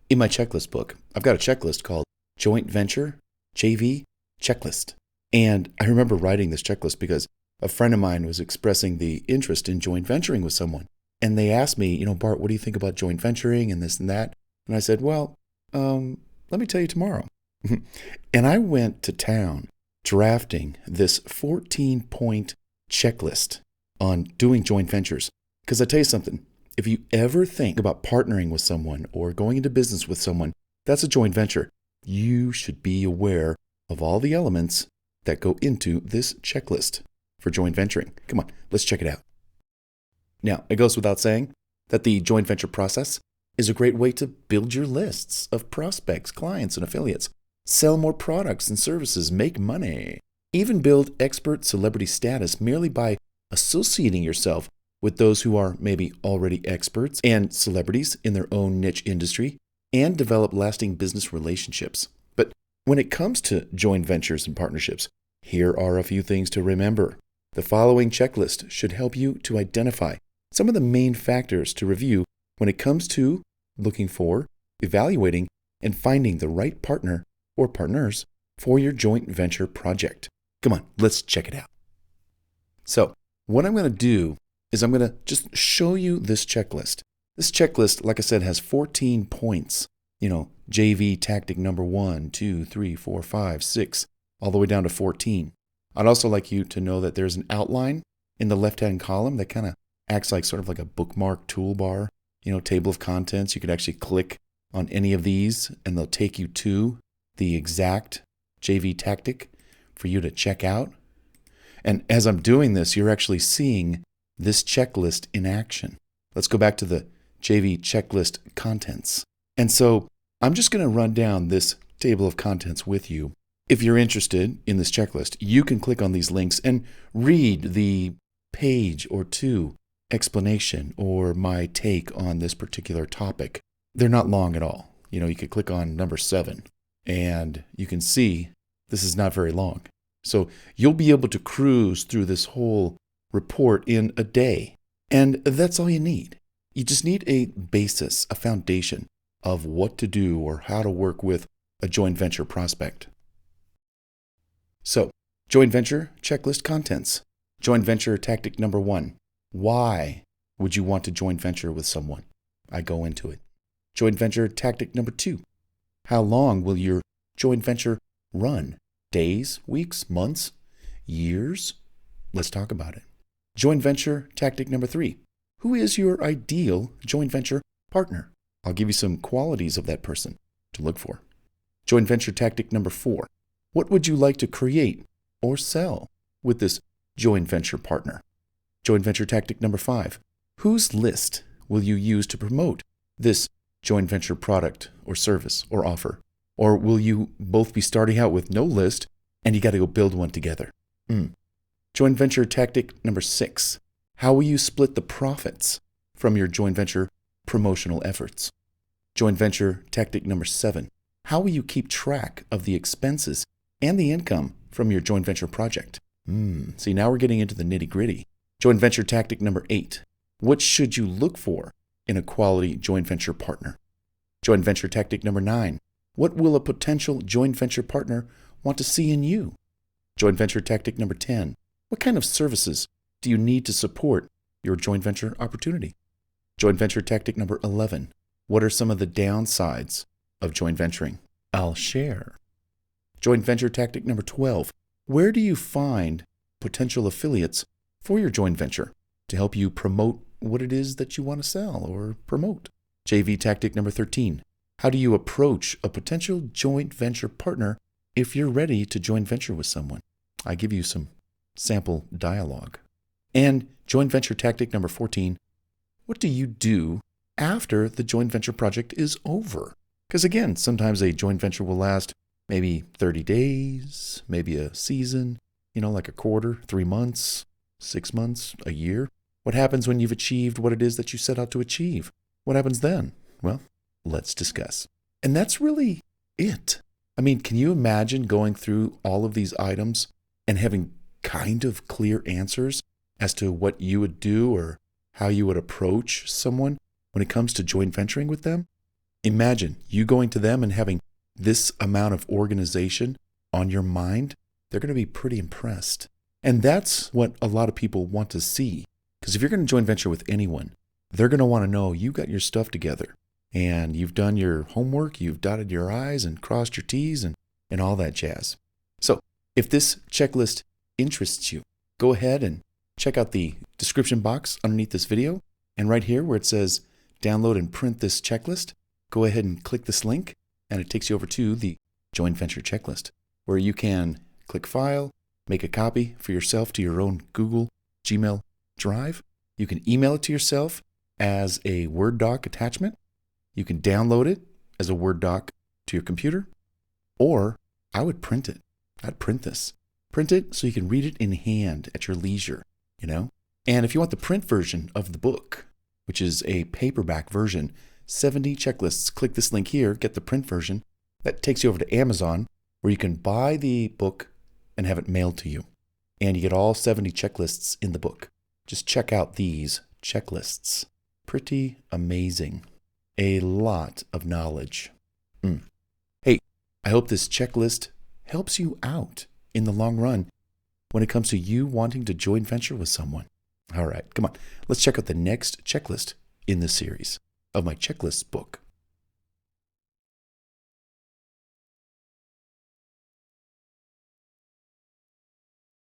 In my checklist book, I've got a checklist called Joint Venture JV Checklist. And I remember writing this checklist because a friend of mine was expressing the interest in joint venturing with someone. And they asked me, Bart, what do you think about joint venturing and this and that? And I said, well, let me tell you tomorrow. And I went to town drafting this 14-point checklist on doing joint ventures. Because I tell you something, if you ever think about partnering with someone or going into business with someone, that's a joint venture. You should be aware of all the elements that go into this checklist for joint venturing. Come on, let's check it out. Now, it goes without saying that the joint venture process is a great way to build your lists of prospects, clients, and affiliates, sell more products and services, make money, even build expert celebrity status merely by associating yourself with those who are maybe already experts and celebrities in their own niche industry, and develop lasting business relationships. But when it comes to joint ventures and partnerships, here are a few things to remember. The following checklist should help you to identify some of the main factors to review when it comes to looking for, evaluating, and finding the right partner or partners for your joint venture project. Come on, let's check it out. So, what I'm going to do is I'm going to just show you this checklist. This checklist, like I said, has 14 points. JV tactic number 1, 2, 3, 4, 5, 6, all the way down to 14. I'd also like you to know that there's an outline in the left-hand column that kind of acts like sort of like a bookmark toolbar, table of contents. You could actually click on any of these and they'll take you to the exact JV tactic for you to check out. And as I'm doing this, you're actually seeing this checklist in action. Let's go back to the JV checklist contents. And so I'm just going to run down this table of contents with you. If you're interested in this checklist, you can click on these links and read the page or two explanation or my take on this particular topic. They're not long at all. You could click on number 7 and you can see this is not very long. So you'll be able to cruise through this whole report in a day. And that's all you need. You just need a basis, a foundation of what to do or how to work with a joint venture prospect. So, joint venture checklist contents. Joint venture tactic number 1. Why would you want to joint venture with someone? I go into it. Joint venture tactic number 2. How long will your joint venture run? Days, weeks, months, years? Let's talk about it. Joint venture tactic number 3. Who is your ideal joint venture partner? I'll give you some qualities of that person to look for. Joint venture tactic number 4. What would you like to create or sell with this joint venture partner? Joint venture tactic number 5. Whose list will you use to promote this joint venture product or service or offer? Or will you both be starting out with no list and you got to go build one together? Joint venture tactic number 6. How will you split the profits from your joint venture promotional efforts? Joint venture tactic number 7. How will you keep track of the expenses and the income from your joint venture project? See, now we're getting into the nitty-gritty. Joint venture tactic number 8. What should you look for in a quality joint venture partner? Joint venture tactic number 9. What will a potential joint venture partner want to see in you? Joint venture tactic number 10. What kind of services do you need to support your joint venture opportunity? Joint venture tactic number 11. What are some of the downsides of joint venturing? I'll share. Joint venture tactic number 12. Where do you find potential affiliates for your joint venture to help you promote what it is that you want to sell or promote? JV tactic number 13. How do you approach a potential joint venture partner if you're ready to joint venture with someone? I give you some sample dialogue. And joint venture tactic number 14. What do you do after the joint venture project is over? Because again, sometimes a joint venture will last maybe 30 days, maybe a season, like a quarter, 3 months, 6 months, a year. What happens when you've achieved what it is that you set out to achieve? What happens then? Well, let's discuss. And that's really it. I mean, can you imagine going through all of these items and having kind of clear answers as to what you would do or how you would approach someone when it comes to joint venturing with them? Imagine you going to them and having this amount of organization on your mind. They're going to be pretty impressed. And that's what a lot of people want to see. Because if you're going to joint venture with anyone, they're going to want to know you got your stuff together and you've done your homework, you've dotted your I's and crossed your T's and all that jazz. So if this checklist interests you, go ahead and check out the description box underneath this video. And right here where it says download and print this checklist, go ahead and click this link and it takes you over to the joint venture checklist where you can click File, make a copy for yourself to your own Google Gmail Drive. You can email it to yourself as a Word doc attachment. You can download it as a Word doc to your computer, or I would print it. I'd print this. Print it so you can read it in hand at your leisure, you know? And if you want the print version of the book, which is a paperback version, 70 checklists, click this link here, get the print version. That takes you over to Amazon where you can buy the book and have it mailed to you. And you get all 70 checklists in the book. Just check out these checklists. Pretty amazing. A lot of knowledge. Hey, I hope this checklist helps you out in the long run when it comes to you wanting to joint venture with someone. All right, come on. Let's check out the next checklist in this series of my checklist book.